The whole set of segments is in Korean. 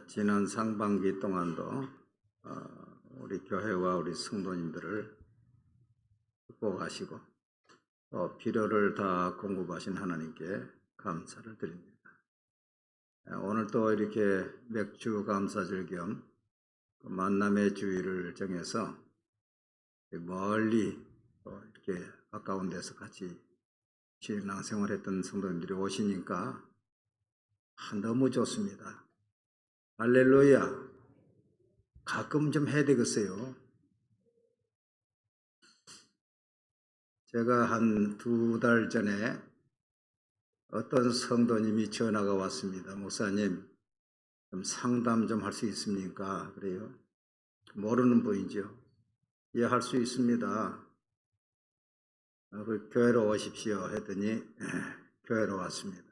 지난 상반기 동안도 우리 교회와 우리 성도님들을 축복하시고 또 필요를 다 공급하신 하나님께 감사를 드립니다. 오늘 또 이렇게 맥주 감사절 겸 만남의 주일을 정해서 멀리 또 이렇게 가까운 데서 같이 신앙생활했던 성도님들이 오시니까 너무 좋습니다. 할렐루야. 가끔 좀 해야 되겠어요. 제가 한 2달 전에 어떤 성도님이 전화가 왔습니다. 목사님, 좀 상담 좀 할 수 있습니까? 그래요. 모르는 분이죠. 예, 할 수 있습니다. 교회로 오십시오 했더니 교회로 왔습니다.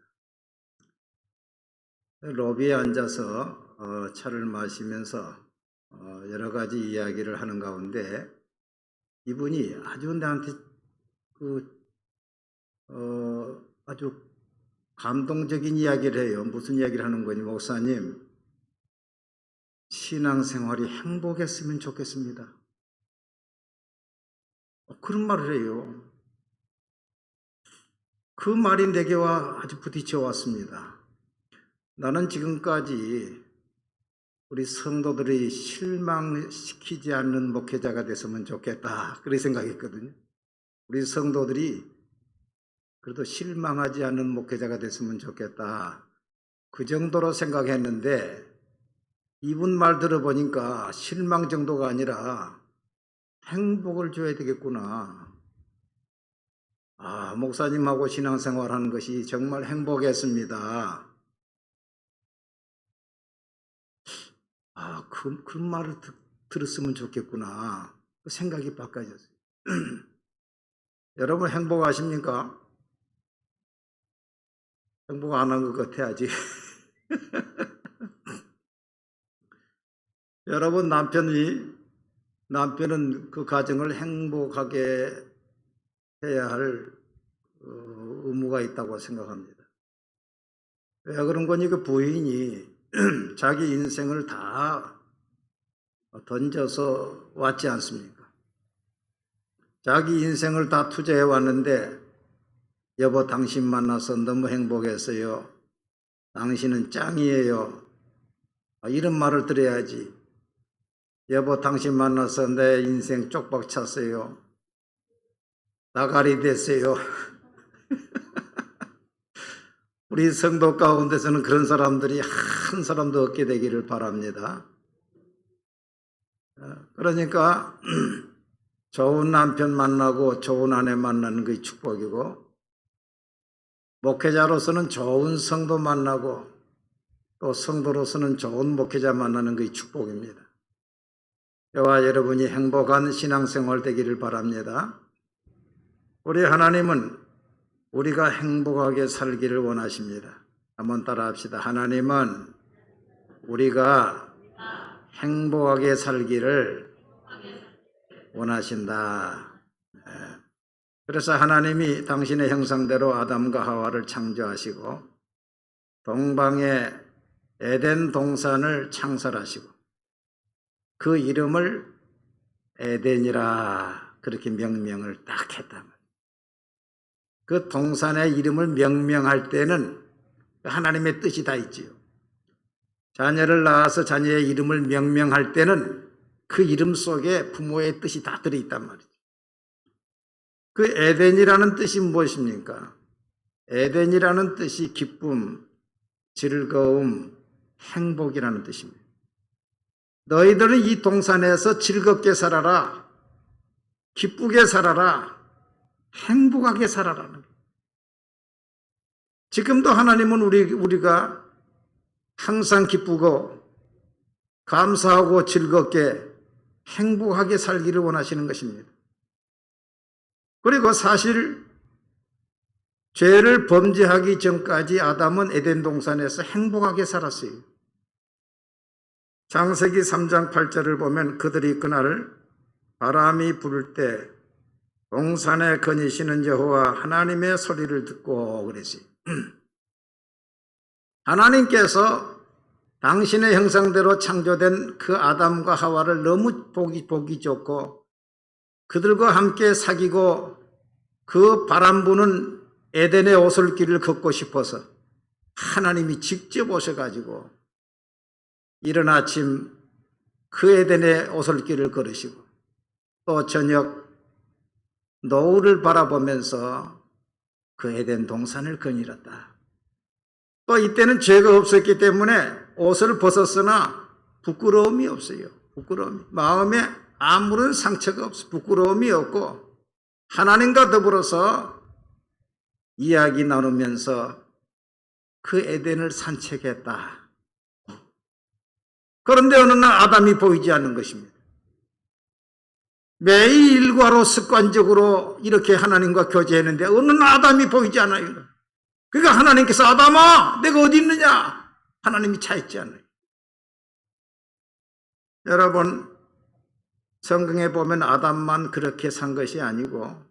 로비에 앉아서 차를 마시면서 여러 가지 이야기를 하는 가운데 이분이 아주 나한테 아주 감동적인 이야기를 해요. 무슨 이야기를 하는 거니? 목사님, 신앙생활이 행복했으면 좋겠습니다. 그런 말을 해요. 그 말이 내게 아주 부딪혀 왔습니다. 나는 지금까지 우리 성도들이 실망시키지 않는 목회자가 됐으면 좋겠다, 그렇게 생각했거든요. 우리 성도들이 그래도 실망하지 않는 목회자가 됐으면 좋겠다, 그 정도로 생각했는데 이분 말 들어보니까 실망 정도가 아니라 행복을 줘야 되겠구나. 목사님하고 신앙생활하는 것이 정말 행복했습니다. 그런 말을 들었으면 좋겠구나. 생각이 바꿔졌어요. 여러분 행복하십니까? 행복 안 한 것 같아야지. 여러분 남편은 그 가정을 행복하게 해야 할 의무가 있다고 생각합니다. 왜 그런 거니? 그 부인이 자기 인생을 다 던져서 왔지 않습니까? 자기 인생을 다 투자해 왔는데, 여보 당신 만나서 너무 행복했어요. 당신은 짱이에요. 이런 말을 들어야지. 여보 당신 만나서 내 인생 쪽박 찼어요. 나가리 됐어요. 우리 성도 가운데서는 그런 사람들이 한 사람도 없게 되기를 바랍니다. 그러니까 좋은 남편 만나고 좋은 아내 만나는 것이 축복이고, 목회자로서는 좋은 성도 만나고 또 성도로서는 좋은 목회자 만나는 것이 축복입니다. 저와 여러분이 행복한 신앙생활 되기를 바랍니다. 우리 하나님은 우리가 행복하게 살기를 원하십니다. 한번 따라합시다. 하나님은 우리가 행복하게 살기를 원하신다. 그래서 하나님이 당신의 형상대로 아담과 하와를 창조하시고 동방의 에덴 동산을 창설하시고 그 이름을 에덴이라 그렇게 명명을 딱 했단 말이에요. 그 동산의 이름을 명명할 때는 하나님의 뜻이 다 있지요. 자녀를 낳아서 자녀의 이름을 명명할 때는 그 이름 속에 부모의 뜻이 다 들어있단 말이죠. 그 에덴이라는 뜻이 무엇입니까? 에덴이라는 뜻이 기쁨, 즐거움, 행복이라는 뜻입니다. 너희들은 이 동산에서 즐겁게 살아라, 기쁘게 살아라, 행복하게 살아라는 거예요. 지금도 하나님은 우리가 항상 기쁘고 감사하고 즐겁게 행복하게 살기를 원하시는 것입니다. 그리고 사실 죄를 범죄하기 전까지 아담은 에덴 동산에서 행복하게 살았어요. 창세기 3장 8절을 보면 그들이 그날 바람이 불 때 동산에 거니시는 여호와 하나님의 소리를 듣고 그랬어요. 하나님께서 당신의 형상대로 창조된 그 아담과 하와를 너무 보기 좋고 그들과 함께 사귀고 그 바람 부는 에덴의 오솔길을 걷고 싶어서 하나님이 직접 오셔가지고 이른 아침 그 에덴의 오솔길을 걸으시고 또 저녁 노을을 바라보면서 그 에덴 동산을 거닐었다. 또 이때는 죄가 없었기 때문에 옷을 벗었으나 부끄러움이 없어요. 부끄러움이. 마음에 아무런 상처가 없어. 부끄러움이 없고 하나님과 더불어서 이야기 나누면서 그 에덴을 산책했다. 그런데 어느 날 아담이 보이지 않는 것입니다. 매일 일과로 습관적으로 이렇게 하나님과 교제했는데 어느 날 아담이 보이지 않아요. 그러니까 하나님께서 아담아 내가 어디 있느냐? 하나님이 찾지 않아요. 여러분 성경에 보면 아담만 그렇게 산 것이 아니고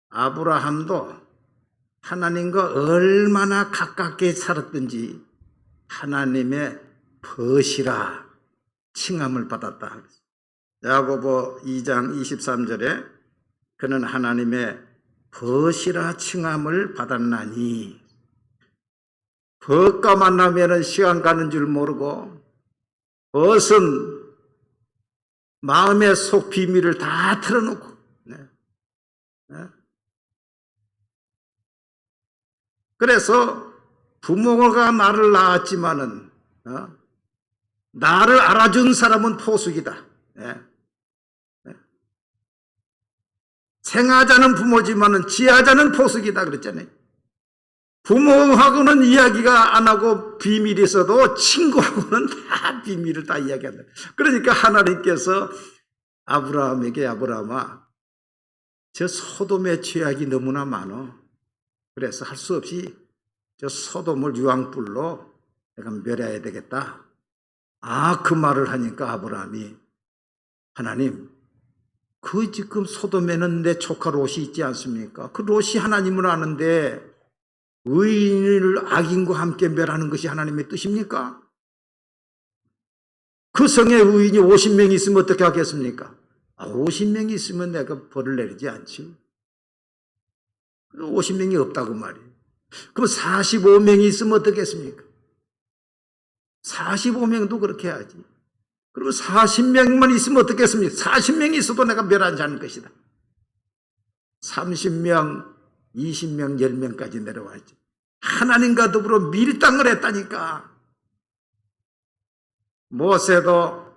아브라함도 하나님과 얼마나 가깝게 살았든지 하나님의 벗이라 칭함을 받았다. 야고보 2장 23절에 그는 하나님의 벗이라 칭함을 받았나니 벗과 만나면 시간 가는 줄 모르고 벗은 마음의 속 비밀을 다 털어놓고 그래서 부모가 나를 낳았지만은 나를 알아준 사람은 포숙이다. 생하자는 부모지만은 지하자는 포숙이다 그랬잖아요. 부모하고는 이야기가 안 하고 비밀이 있어도 친구하고는 다 비밀을 다 이야기한다. 그러니까 하나님께서 아브라함에게 아브라함아 저 소돔의 죄악이 너무나 많어. 그래서 할 수 없이 저 소돔을 유황불로 내가 멸해야 되겠다. 그 말을 하니까 아브라함이 하나님 그 지금 소돔에는 내 조카 롯이 있지 않습니까? 그 롯이 하나님을 아는데 의인을 악인과 함께 멸하는 것이 하나님의 뜻입니까? 그 성에 의인이 50명이 있으면 어떻게 하겠습니까? 50명이 있으면 내가 벌을 내리지 않지. 50명이 없다고 말이에요. 그럼 45명이 있으면 어떻겠습니까? 45명도 그렇게 해야지. 그리고 40명만 있으면 어떻겠습니까? 40명이 있어도 내가 멸하지 않을 것이다. 30명, 20명, 10명까지 내려와야지. 하나님과 더불어 밀당을 했다니까. 모세도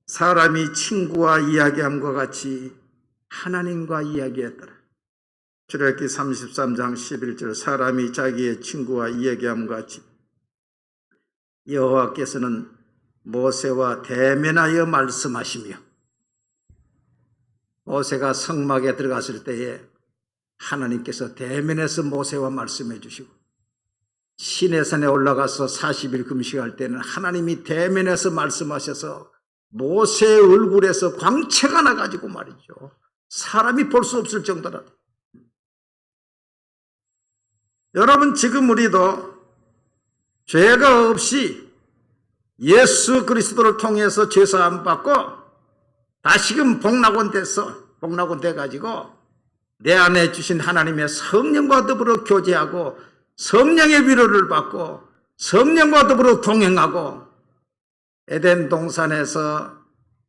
사람이 친구와 이야기함과 같이 하나님과 이야기했더라. 출애굽기 33장 11절 사람이 자기의 친구와 이야기함과 같이 여호와께서는 모세와 대면하여 말씀하시며 모세가 성막에 들어갔을 때에 하나님께서 대면해서 모세와 말씀해 주시고 시내산에 올라가서 40일 금식할 때는 하나님이 대면해서 말씀하셔서 모세의 얼굴에서 광채가 나가지고 말이죠. 사람이 볼 수 없을 정도라. 여러분 지금 우리도 죄가 없이 예수 그리스도를 통해서 죄사함 받고 다시금 복락원 돼가지고 내 안에 주신 하나님의 성령과 더불어 교제하고 성령의 위로를 받고 성령과 더불어 동행하고 에덴 동산에서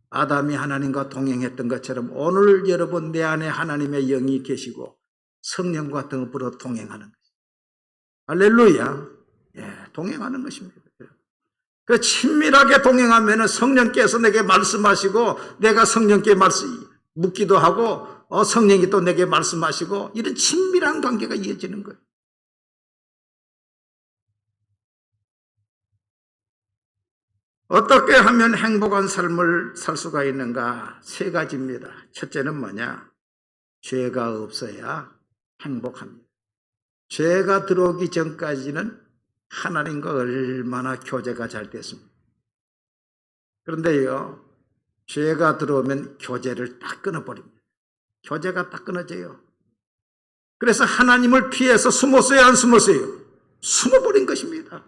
아담이 하나님과 동행했던 것처럼 오늘 여러분 내 안에 하나님의 영이 계시고 성령과 더불어 동행하는 것입니다. 할렐루야. 동행하는 것입니다. 그 친밀하게 동행하면 성령께서 내게 말씀하시고 내가 성령께 묻기도 하고 성령이 또 내게 말씀하시고 이런 친밀한 관계가 이어지는 거예요. 어떻게 하면 행복한 삶을 살 수가 있는가? 세 가지입니다. 첫째는 뭐냐? 죄가 없어야 행복합니다. 죄가 들어오기 전까지는 하나님과 얼마나 교제가 잘 됐습니다. 그런데요, 죄가 들어오면 교제를 딱 끊어버립니다. 교제가 딱 끊어져요. 그래서 하나님을 피해서 숨었어요, 안 숨었어요? 숨어버린 것입니다.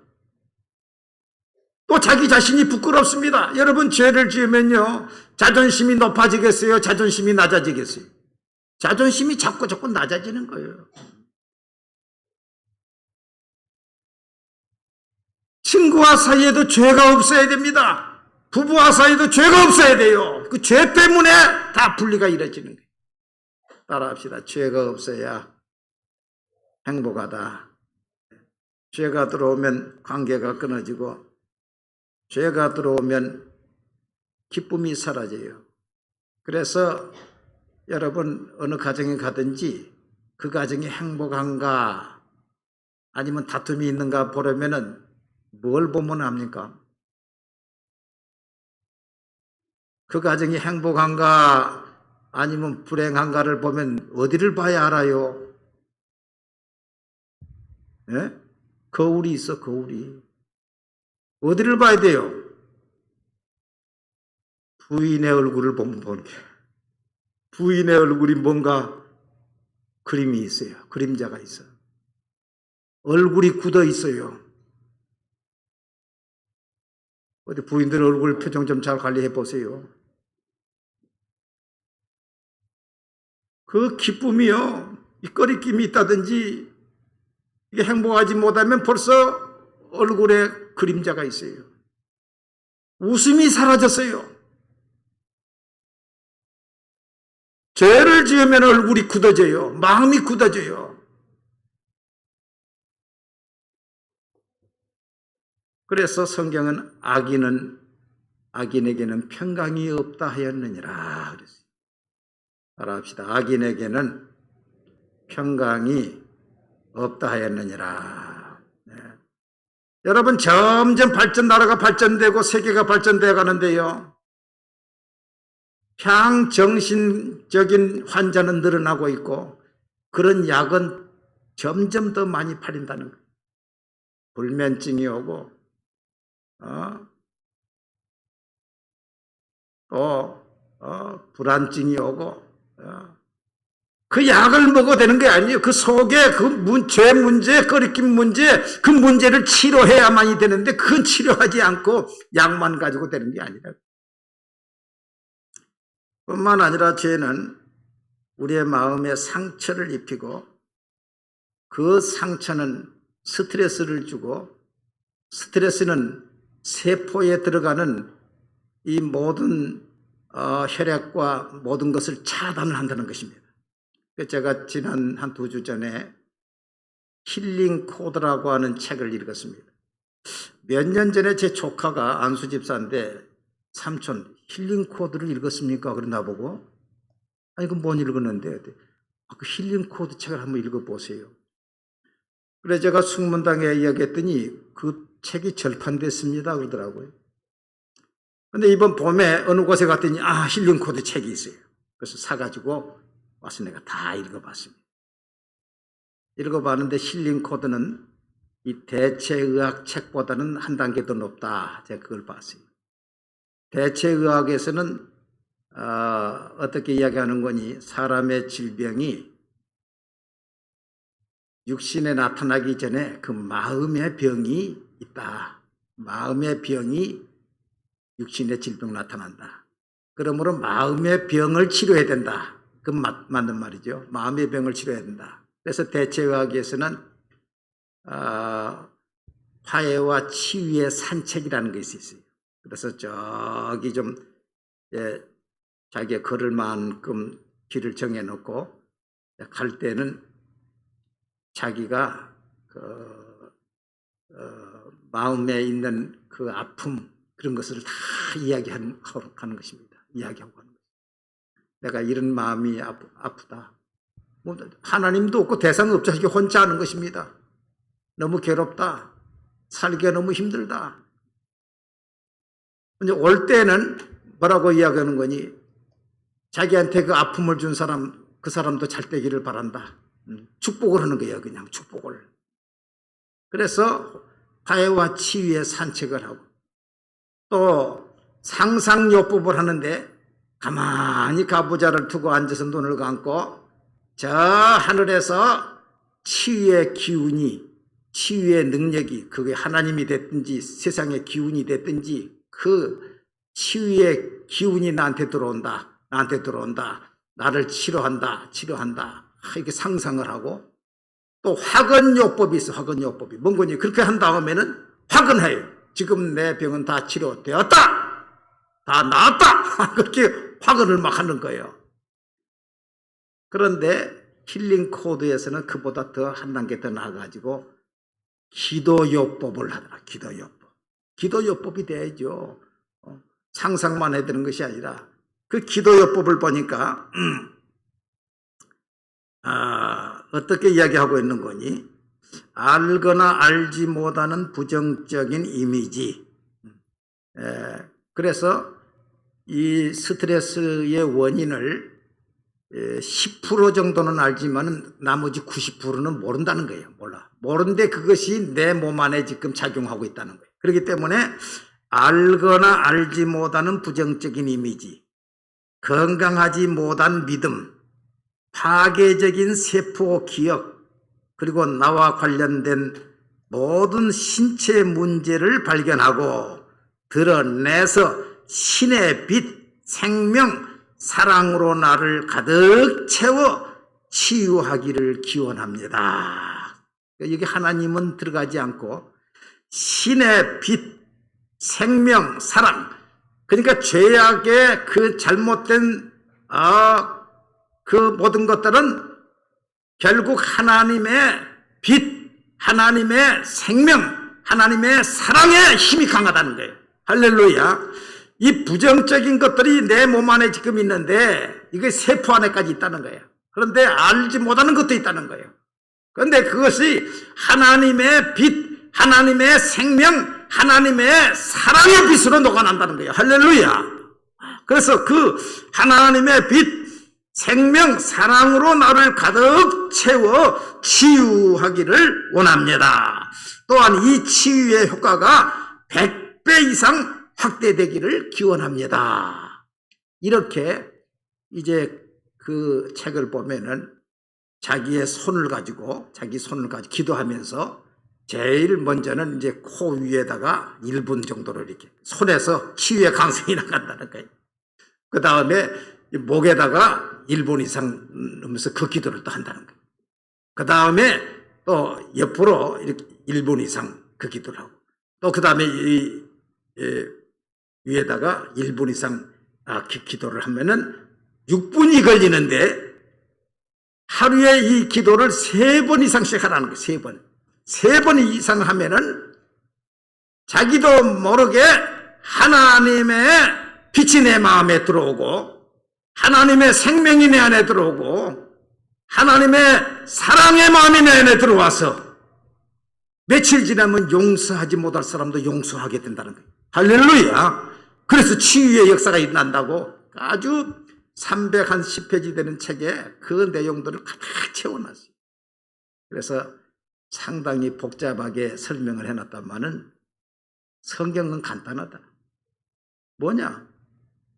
또 자기 자신이 부끄럽습니다. 여러분, 죄를 지으면요, 자존심이 높아지겠어요? 자존심이 낮아지겠어요? 자존심이 자꾸 낮아지는 거예요. 친구와 사이에도 죄가 없어야 됩니다. 부부와 사이에도 죄가 없어야 돼요. 그 죄 때문에 다 분리가 이루어지는 거예요. 따라합시다. 죄가 없어야 행복하다. 죄가 들어오면 관계가 끊어지고, 죄가 들어오면 기쁨이 사라져요. 그래서 여러분, 어느 가정에 가든지 그 가정이 행복한가 아니면 다툼이 있는가 보려면은 뭘 보면 합니까? 그 가정이 행복한가 아니면 불행한가를 보면 어디를 봐야 알아요? 예? 거울이 있어, 거울이. 어디를 봐야 돼요? 부인의 얼굴을 보면 보는 게. 부인의 얼굴이 뭔가 그림이 있어요. 그림자가 있어요. 얼굴이 굳어 있어요. 어디 부인들 얼굴 표정 좀 잘 관리해 보세요. 그 기쁨이요, 이 꺼리낌이 있다든지 이게 행복하지 못하면 벌써 얼굴에 그림자가 있어요. 웃음이 사라졌어요. 죄를 지으면 얼굴이 굳어져요. 마음이 굳어져요. 그래서 성경은 악인에게는 평강이 없다 하였느니라 그랬어요. 따라합시다. 악인에게는 평강이 없다 하였느니라. 네. 여러분, 점점 나라가 발전되고 세계가 발전되어 가는데요, 향정신적인 환자는 늘어나고 있고 그런 약은 점점 더 많이 팔린다는 거예요. 불면증이 오고 불안증이 오고 그 약을 먹어도 되는 게 아니에요. 그 속에 그 죄 문제, 꺼리낌 문제, 그 문제를 치료해야만이 되는데 그건 치료하지 않고 약만 가지고 되는 게 아니라. 뿐만 아니라 죄는 우리의 마음에 상처를 입히고 그 상처는 스트레스를 주고, 스트레스는 세포에 들어가는 이 모든 혈액과 모든 것을 차단을 한다는 것입니다. 제가 지난 한 2주 전에 힐링 코드라고 하는 책을 읽었습니다. 몇 년 전에 제 조카가 안수 집사인데, 삼촌 힐링 코드를 읽었습니까? 그래 나보고. 아니, 그건 못 읽었는데. 그 힐링 코드 책을 한번 읽어보세요. 그래 제가 숙문당에 이야기했더니 그 책이 절판됐습니다 그러더라고요. 근데 이번 봄에 어느 곳에 갔더니 힐링 코드 책이 있어요. 그래서 사가지고 와서 내가 다 읽어봤습니다. 읽어봤는데 힐링 코드는 이 대체의학 책보다는 한 단계 더 높다. 제가 그걸 봤어요. 대체의학에서는 어떻게 이야기하는 거니, 사람의 질병이 육신에 나타나기 전에 그 마음의 병이 있다. 마음의 병이 육신의 질병 나타난다. 그러므로 마음의 병을 치료해야 된다. 그건 맞는 말이죠. 마음의 병을 치료해야 된다. 그래서 대체의학에서는 화해와 치유의 산책이라는 것이 있어요. 그래서 저기 좀 자기가 걸을 만큼 길을 정해놓고 갈 때는 자기가 마음에 있는 그 아픔, 그런 것을 다 이야기하는 것입니다. 이야기하고 하는 것입니다. 내가 이런 마음이 아프다. 뭐 하나님도 없고 대상이 없죠. 이게 혼자 하는 것입니다. 너무 괴롭다. 살기가 너무 힘들다. 이제 올 때는 뭐라고 이야기하는 거니? 자기한테 그 아픔을 준 사람, 그 사람도 잘 되기를 바란다. 축복을 하는 거예요. 그냥 축복을. 그래서 화해와 치유의 산책을 하고, 또 상상요법을 하는데 가만히 가부좌를 두고 앉아서 눈을 감고 저 하늘에서 치유의 기운이 치유의 능력이 그게 하나님이 됐든지 세상의 기운이 됐든지 그 치유의 기운이 나한테 들어온다. 나를 치료한다. 이렇게 상상을 하고 또 화근요법이 있어. 화근요법이. 뭔 거니? 그렇게 한 다음에는 화근해요. 지금 내 병은 다 치료되었다. 다 나았다. 그렇게 화근을 막 하는 거예요. 그런데 힐링 코드에서는 그보다 더 한 단계 더 나아가지고 기도요법을 하더라. 기도요법이 돼야죠. 상상만 해드는 것이 아니라 그 기도요법을 보니까 어떻게 이야기하고 있는 거니? 알거나 알지 못하는 부정적인 이미지. 그래서 이 스트레스의 원인을 10% 정도는 알지만 나머지 90%는 모른다는 거예요. 모르는데 그것이 내 몸 안에 지금 작용하고 있다는 거예요. 그렇기 때문에 알거나 알지 못하는 부정적인 이미지, 건강하지 못한 믿음, 파괴적인 세포 기억, 그리고 나와 관련된 모든 신체 문제를 발견하고 드러내서 신의 빛, 생명, 사랑으로 나를 가득 채워 치유하기를 기원합니다. 여기 하나님은 들어가지 않고 신의 빛, 생명, 사랑, 그러니까 죄악의 그 잘못된 그 모든 것들은 결국 하나님의 빛, 하나님의 생명, 하나님의 사랑의 힘이 강하다는 거예요. 할렐루야. 이 부정적인 것들이 내 몸 안에 지금 있는데 이게 세포 안에까지 있다는 거예요. 그런데 알지 못하는 것도 있다는 거예요. 그런데 그것이 하나님의 빛, 하나님의 생명, 하나님의 사랑의 빛으로 녹아난다는 거예요. 할렐루야. 그래서 그 하나님의 빛, 생명, 사랑으로 나를 가득 채워 치유하기를 원합니다. 또한 이 치유의 효과가 100배 이상 확대되기를 기원합니다. 이렇게 이제 그 책을 보면은 자기 손을 가지고 기도하면서 제일 먼저는 이제 코 위에다가 1분 정도로 이렇게 손에서 치유의 강성이 나간다는 거예요. 그 다음에 목에다가 1분 이상 넣으면서 그 기도를 또 한다는 거예요. 그 다음에 또 옆으로 이렇게 1분 이상 그 기도를 하고 또 그 다음에 위에다가 1분 이상 기도를 하면은 6분이 걸리는데 하루에 이 기도를 3번 이상씩 하라는 거예요. 3번 이상 하면은 자기도 모르게 하나님의 빛이 내 마음에 들어오고 하나님의 생명이 내 안에 들어오고 하나님의 사랑의 마음이 내 안에 들어와서 며칠 지나면 용서하지 못할 사람도 용서하게 된다는 거예요. 할렐루야. 그래서 치유의 역사가 일어난다고 아주 310페이지 되는 책에 그 내용들을 가득 채워놨어요. 그래서 상당히 복잡하게 설명을 해놨다마는 성경은 간단하다. 뭐냐?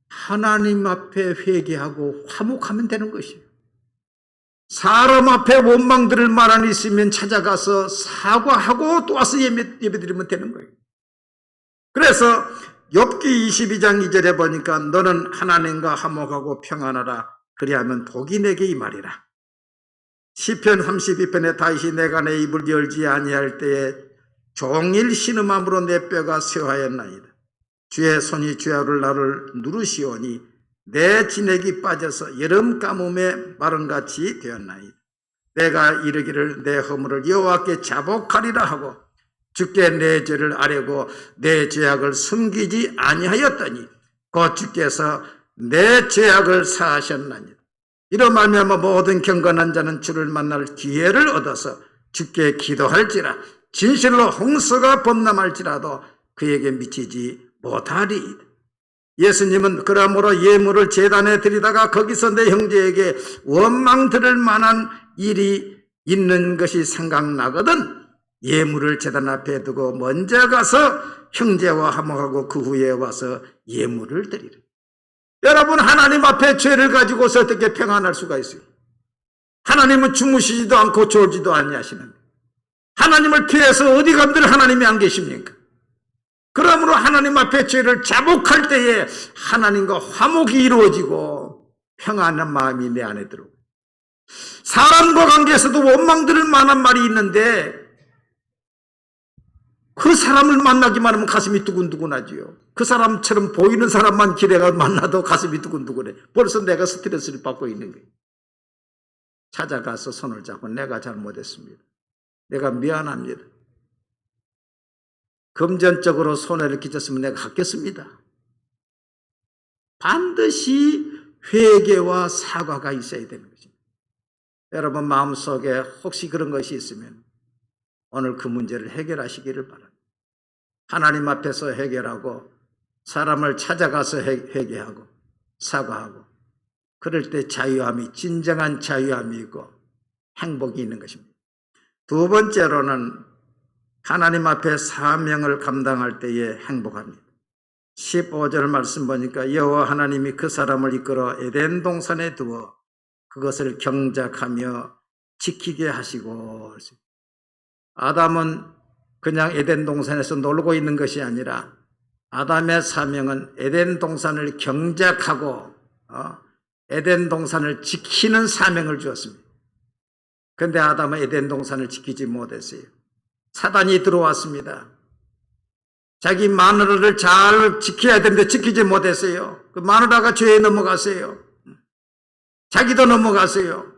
하나님 앞에 회개하고 화목하면 되는 것이에요. 사람 앞에 원망들을 말하는 있으면 찾아가서 사과하고 또 와서 예배드리면 되는 거예요. 그래서 욥기 22장 2절에 보니까 너는 하나님과 화목하고 평안하라. 그리하면 복이 내게 임하리라. 시편 32편에 다시 내가 내 입을 열지 아니할 때에 종일 신음함으로 내 뼈가 쇠하였나이다. 주의 손이 주야를 나를 누르시오니 내 진액이 빠져서 여름 가뭄에 마른같이 되었나이다. 내가 이르기를 내 허물을 여호와께 자복하리라 하고 주께 내 죄를 아뢰고 내 죄악을 숨기지 아니하였더니 곧 주께서 내 죄악을 사하셨나니 이로 말미암아 모든 경건한 자는 주를 만날 기회를 얻어서 주께 기도할지라 진실로 홍수가 범람할지라도 그에게 미치지 못하리. 예수님은 그러므로 예물을 제단에 드리다가 거기서 내 형제에게 원망 들을 만한 일이 있는 것이 생각나거든 예물을 제단 앞에 두고 먼저 가서 형제와 화목하고 그 후에 와서 예물을 드리라. 여러분 하나님 앞에 죄를 가지고서 어떻게 평안할 수가 있어요? 하나님은 주무시지도 않고 졸지도 아니하시는 하나님을 피해서 어디 간들 하나님이 안 계십니까? 그러므로 하나님 앞에 죄를 자복할 때에 하나님과 화목이 이루어지고 평안한 마음이 내 안에 들어오고, 사람과 관계에서도 원망들을 만한 말이 있는데 그 사람을 만나기만 하면 가슴이 두근두근하지요. 그 사람처럼 보이는 사람만 기대가 만나도 가슴이 두근두근해. 벌써 내가 스트레스를 받고 있는 거예요. 찾아가서 손을 잡고 내가 잘못했습니다. 내가 미안합니다. 금전적으로 손해를 끼쳤으면 내가 갚겠습니다. 반드시 회개와 사과가 있어야 되는 것입니다. 여러분 마음속에 혹시 그런 것이 있으면 오늘 그 문제를 해결하시기를 바랍니다. 하나님 앞에서 해결하고 사람을 찾아가서 회개하고 사과하고 그럴 때 자유함이, 진정한 자유함이 있고 행복이 있는 것입니다. 두 번째로는 하나님 앞에 사명을 감당할 때에 행복합니다. 15절 말씀 보니까 여호와 하나님이 그 사람을 이끌어 에덴 동산에 두어 그것을 경작하며 지키게 하시고, 아담은 그냥 에덴 동산에서 놀고 있는 것이 아니라 아담의 사명은 에덴 동산을 경작하고 에덴 동산을 지키는 사명을 주었습니다. 그런데 아담은 에덴 동산을 지키지 못했어요. 사단이 들어왔습니다. 자기 마누라를 잘 지켜야 되는데 지키지 못했어요. 그 마누라가 죄에 넘어갔어요. 자기도 넘어갔어요.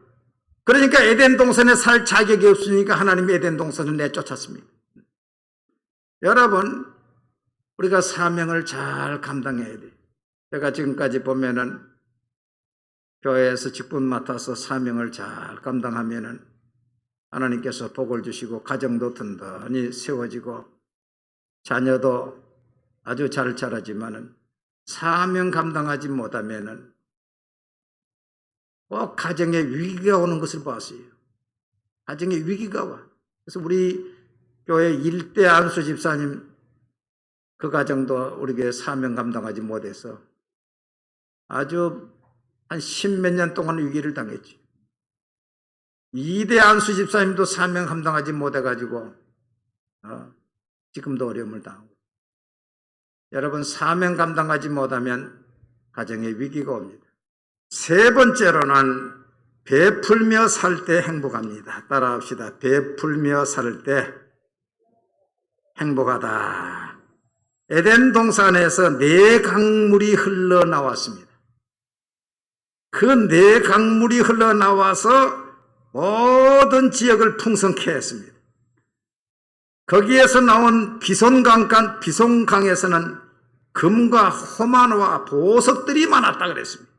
그러니까 에덴 동산에 살 자격이 없으니까 하나님이 에덴 동산을 내쫓았습니다. 여러분, 우리가 사명을 잘 감당해야 돼요. 제가 지금까지 보면은 교회에서 직분 맡아서 사명을 잘 감당하면은 하나님께서 복을 주시고 가정도 든든히 세워지고 자녀도 아주 잘 자라지만은 사명 감당하지 못하면은 꼭 가정에 위기가 오는 것을 봤어요. 가정에 위기가 와. 그래서 우리 교회 일대 안수 집사님 그 가정도 우리 교회 사명 감당하지 못해서 아주 한 10몇 년 동안 위기를 당했지. 2대 안수 집사님도 사명 감당하지 못해가지고 지금도 어려움을 당하고. 여러분 사명 감당하지 못하면 가정에 위기가 옵니다. 세 번째로는 베풀며 살 때 행복합니다. 따라합시다. 베풀며 살 때 행복하다. 에덴 동산에서 네 강물이 흘러나왔습니다. 그 네 강물이 흘러나와서 모든 지역을 풍성케 했습니다. 거기에서 나온 비송강에서는 금과 호마노와 보석들이 많았다 그랬습니다.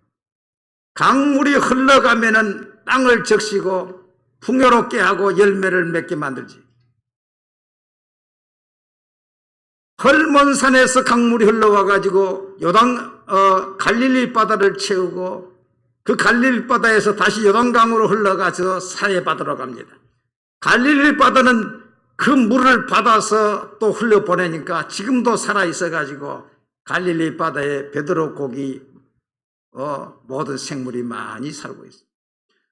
강물이 흘러가면은 땅을 적시고 풍요롭게 하고 열매를 맺게 만들지. 헐몬산에서 강물이 흘러와가지고 갈릴리 바다를 채우고 그 갈릴리 바다에서 다시 요단강으로 흘러가서 사해바다로 갑니다. 갈릴리 바다는 그 물을 받아서 또 흘려보내니까 지금도 살아있어가지고 갈릴리 바다에 베드로 고기 모든 생물이 많이 살고 있어요.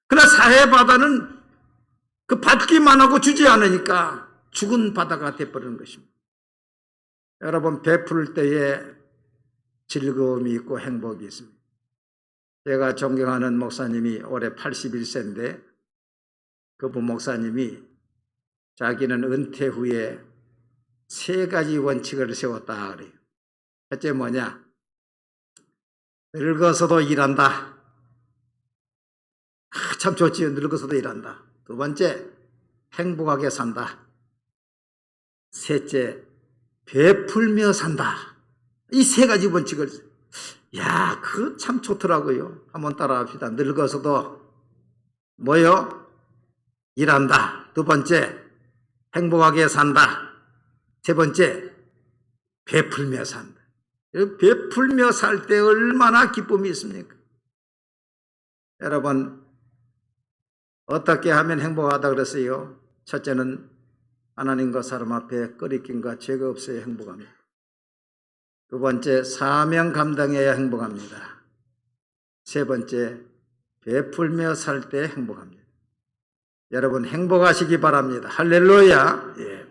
그러나 사해바다는 그 받기만 하고 주지 않으니까 죽은 바다가 되어버리는 것입니다. 여러분 베풀 때에 즐거움이 있고 행복이 있습니다. 제가 존경하는 목사님이 올해 81세인데 그분 목사님이 자기는 은퇴 후에 3가지 원칙을 세웠다 그래요. 첫째 뭐냐? 늙어서도 일한다. 참 좋지요. 늙어서도 일한다. 두 번째, 행복하게 산다. 셋째, 베풀며 산다. 이 3가지 원칙을, 그거 참 좋더라고요. 한번 따라합시다. 늙어서도 뭐요? 일한다. 두 번째, 행복하게 산다. 세 번째, 베풀며 산다. 베풀며 살 때 얼마나 기쁨이 있습니까? 여러분, 어떻게 하면 행복하다 그랬어요? 첫째는 하나님과 사람 앞에 거리낌과 죄가 없어야 행복합니다. 두 번째, 사명 감당해야 행복합니다. 세 번째, 베풀며 살 때 행복합니다. 여러분 행복하시기 바랍니다. 할렐루야. 예.